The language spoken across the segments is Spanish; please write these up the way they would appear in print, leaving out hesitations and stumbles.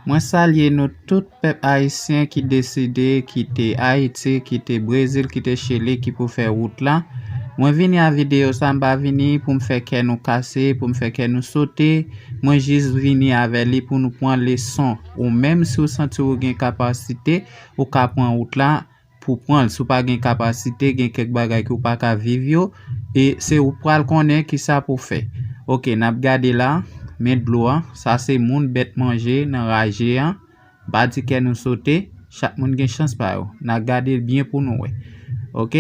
Moi salye nou tout peuple haïtien qui décide quitter Haïti, quitter Brésil, quitter Chili qui pour faire route là. Moi vini à vidéo ça m'pa vini pour me faire que nous casser, pour me faire que nous sauter. Moi juste vini avec lui pour nous prendre leçon ou même si vous sentez ou gen capacité ou ka prendre route là pour prendre si pas gen capacité, gen quelques bagages que ou pas ka vivre et c'est ou pral connaître qui ça pour faire. OK, n'a regardé là. Mais de l'eau, ça c'est moun bête manger dans ragé hein. Ba di que nous sauter, chaque moun gen chance pa yo. N'a garder bien pour nous ouais. OK?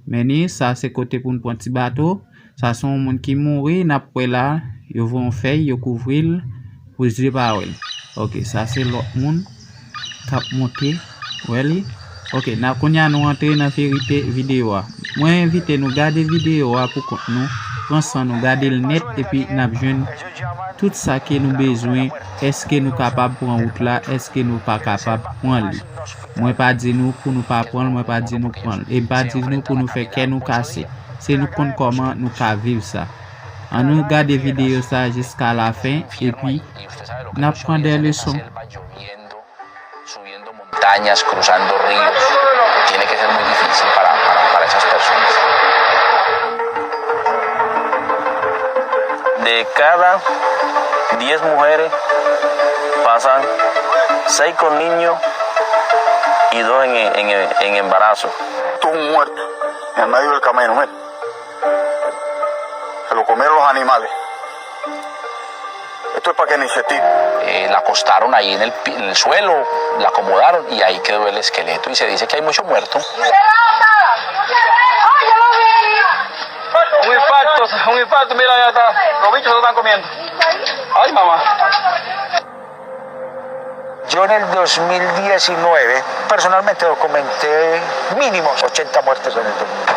Mais ni ça c'est côté pour nous prendre petit bateau, ça sont moun qui mouri n'a près là, yo vont faire yo couvrir pour dire pa ouais. OK, ça c'est l'autre moun cap monter ouais. OK, n'a konya nous entrer dans vérité vidéo. Moi inviter nous garder vidéo pour nous prendre nous garder le net et puis n'a besoin tout ça que nous besoin, est-ce que nous capable pour en route là, est-ce que nous pas capable prendre lui. Moi pas dire nous pour nous pas prendre, moi pas dire nous prendre et pas dire nous pour nous faire que nous casser. C'est nous compte comment nous ca vivre ça. On nous regarde des vidéos ça jusqu'à la fin et puis nous prend des leçons. Subiendo montañas, cruzando ríos, tiene que ser muy difícil para esas personas. De cada 10 mujeres pasan 6 con niños y 2 en embarazo. Un muerto en medio del camino, mira. Se lo comieron los animales. Esto es para que ni se tire. La acostaron ahí en el suelo, la acomodaron y ahí quedó el esqueleto. Y se dice que hay muchos muertos. Un infarto, mira, ya está. Los bichos se están comiendo. Ay, mamá. Yo en el 2019 personalmente documenté mínimo 80 muertes en el 2019.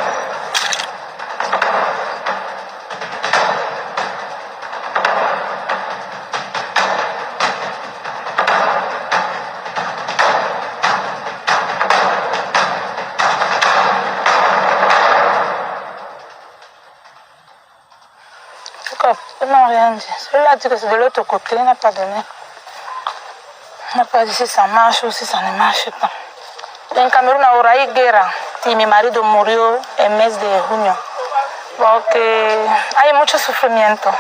Non, rien dit. Celui-là dit que c'est de l'autre côté, il n'a pas donné. Il n'a pas dit si ça marche ou si ça ne marche pas. En Camerún ahora hay guerra y mi marido murió en mes de junio. Porque hay mucho sufrimiento.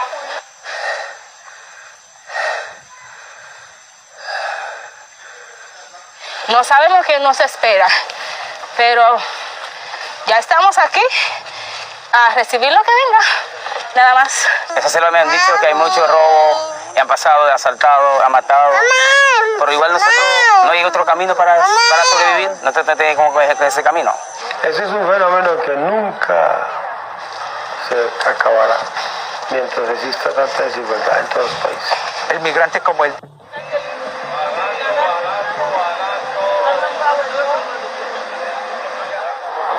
No sabemos qué nos espera, pero ya estamos aquí a recibir lo que venga. Nada más. Esa selva me han dicho que hay mucho robo, y han pasado, han asaltado, han matado. Pero igual nosotros no hay otro camino para sobrevivir, nosotros tenemos que coger ese camino. Ese es un fenómeno que nunca se acabará mientras exista tanta desigualdad en todos los países. El migrante como él.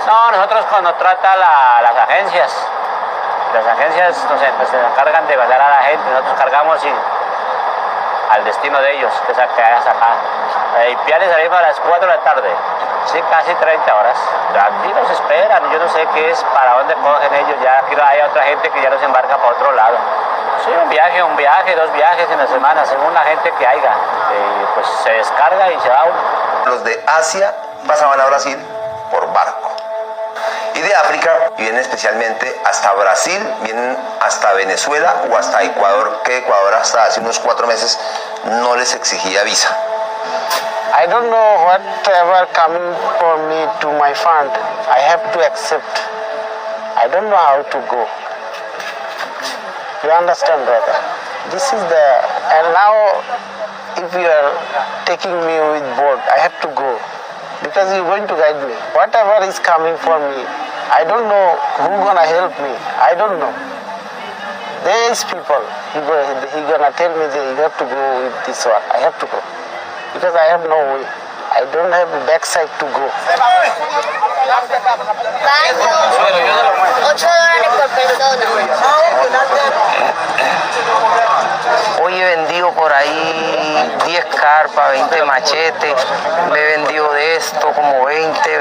No, nosotros cuando trata las agencias, no sé, pues se encargan de mandar a la gente, nosotros cargamos al destino de ellos, que es acá. Y Piales salimos a las 4 de la tarde, sí, casi 30 horas. Aquí nos esperan, yo no sé qué es, para dónde cogen ellos, ya aquí hay otra gente que ya los embarca para otro lado. Sí, un viaje, 2 viajes en la semana, según la gente que haya. Y pues se descarga y se va uno. Los de Asia pasaban a Brasil por barco. Y de África vienen especialmente hasta Brasil, vienen hasta Venezuela o hasta Ecuador, que Ecuador hasta hace unos 4 meses no les exigía visa. I don't know whatever coming for me to my fund. I have to accept. I don't know how to go. You understand, brother? This is and now if you are taking me with boat, I have to go. Because you're going to guide me. Whatever is coming for me, I don't know who's gonna help me. I don't know. There is people. He gonna tell me that you have to go with this one. I have to go. Because I have no way. I don't have a backside to go. $8 por persona. Hoy he vendido por ahí 10 carpas, 20 machetes, le he vendido de esto como 20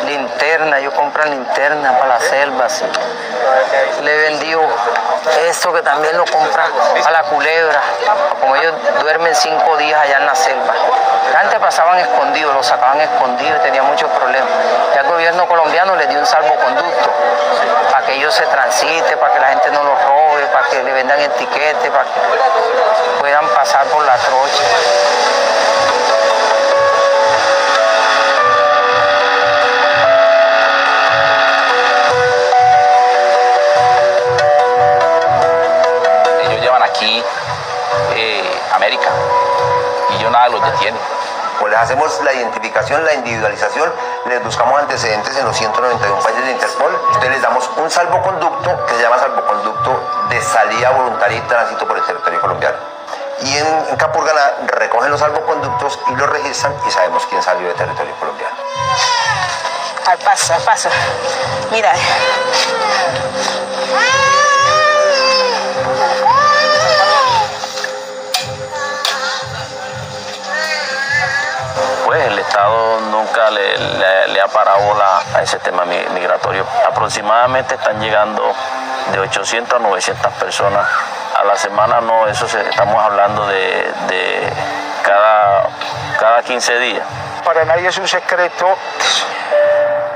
linternas, yo compro linternas para la selva, ¿sí? Le he vendido esto que también lo compra a la culebra, como ellos duermen 5 días allá en la selva. Antes pasaban escondidos, los sacaban escondidos y tenían muchos problemas. Ya el gobierno colombiano les dio un salvoconducto para que ellos se transiten, para que la gente no los robe, para que le vendan etiquetes, para que puedan pasar por la trocha. Ellos llevan aquí América y ellos nada los detiene. Pues les hacemos la identificación, la individualización, les buscamos antecedentes en los 191 países de Interpol. Entonces les damos un salvoconducto que se llama salvoconducto de salida voluntaria y tránsito por el territorio colombiano. Y en Capurganá recogen los salvoconductos y los registran y sabemos quién salió del territorio colombiano. Al paso. Mira. Pues el Estado nunca le ha parado bola a ese tema migratorio. Aproximadamente están llegando de 800 a 900 personas a la semana, no, estamos hablando de cada 15 días. Para nadie es un secreto,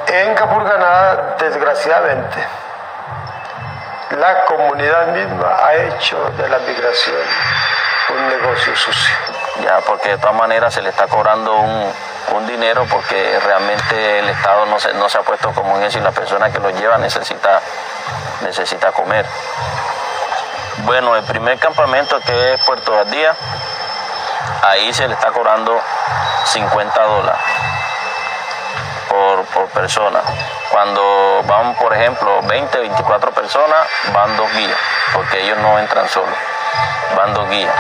en Capurganá, desgraciadamente, la comunidad misma ha hecho de la migración un negocio sucio. Ya, porque de todas maneras se le está cobrando un dinero porque realmente el Estado no se ha puesto como en eso y la persona que lo lleva necesita comer. Bueno, el primer campamento que es Puerto Valdía, ahí se le está cobrando $50 por persona. Cuando van, por ejemplo, 20, 24 personas, van 2 guías, porque ellos no entran solos, van 2 guías.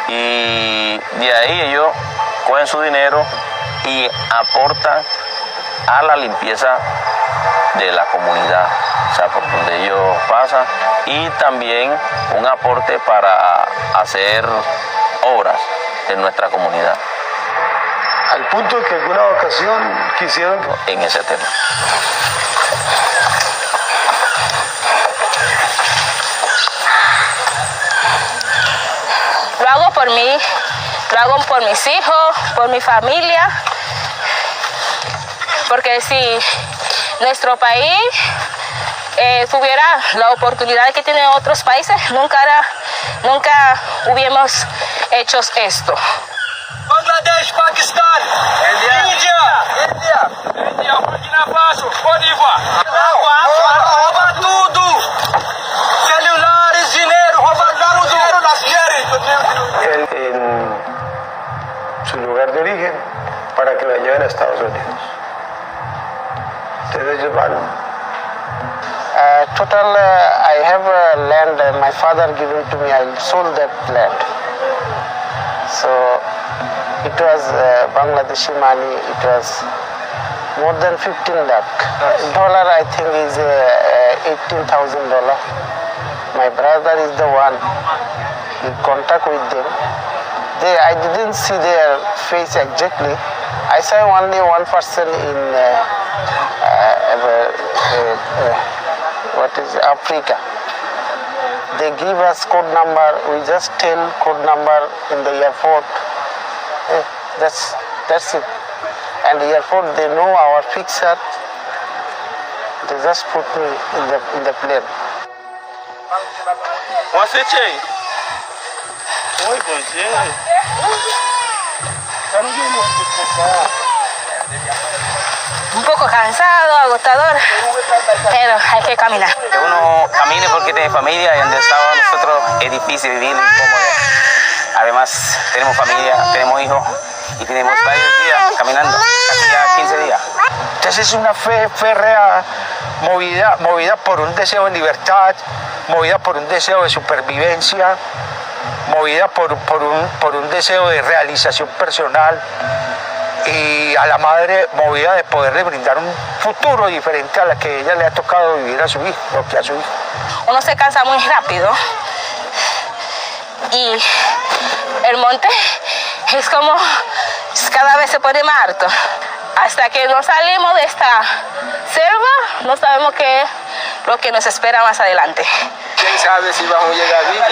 Y de ahí ellos cogen su dinero y aportan a la limpieza de la comunidad, o sea, por donde ellos pasan, y también un aporte para hacer obras en nuestra comunidad. Al punto de que alguna ocasión quisieron... En ese tema. Lo hago por mí, lo hago por mis hijos, por mi familia, porque si nuestro país tuviera la oportunidad que tienen otros países, nunca hubiéramos hecho esto. Bangladesh, Pakistan, India, Burkina Faso, Bolívar. Rouba tudo. Celulares, dinheiro, rouba tudo. En su lugar de origen para que la lleven a Estados Unidos. Entonces ellos van. Total, I have land my father given to me. I sold that land. So it was Bangladeshi money. It was more than 15 lakh. Dollar, I think, is $18,000. My brother is the one. He contact with them. I didn't see their face exactly. I saw only one person in Africa. They give us code number. We just tell code number in the airport. That's it. And the airport, they know our picture. They just put me in the plane. What's it, Jay? Oi, bom dia. Un poco cansado, agotador, pero hay que caminar. Que uno camine porque tiene familia y donde estábamos nosotros es difícil vivir incómodo. Además, tenemos familia, tenemos hijos y tenemos varios días caminando, casi ya 15 días. Entonces es una fe férrea movida por un deseo de libertad, movida por un deseo de supervivencia, movida por un deseo de realización personal, y a la madre movida de poderle brindar un futuro diferente a la que ella le ha tocado vivir a su hijo, lo que a su hijo. Uno se cansa muy rápido y el monte es como cada vez se pone más alto. Hasta que no salimos de esta selva, no sabemos qué es lo que nos espera más adelante. ¿Quién sabe si vamos a llegar vivos?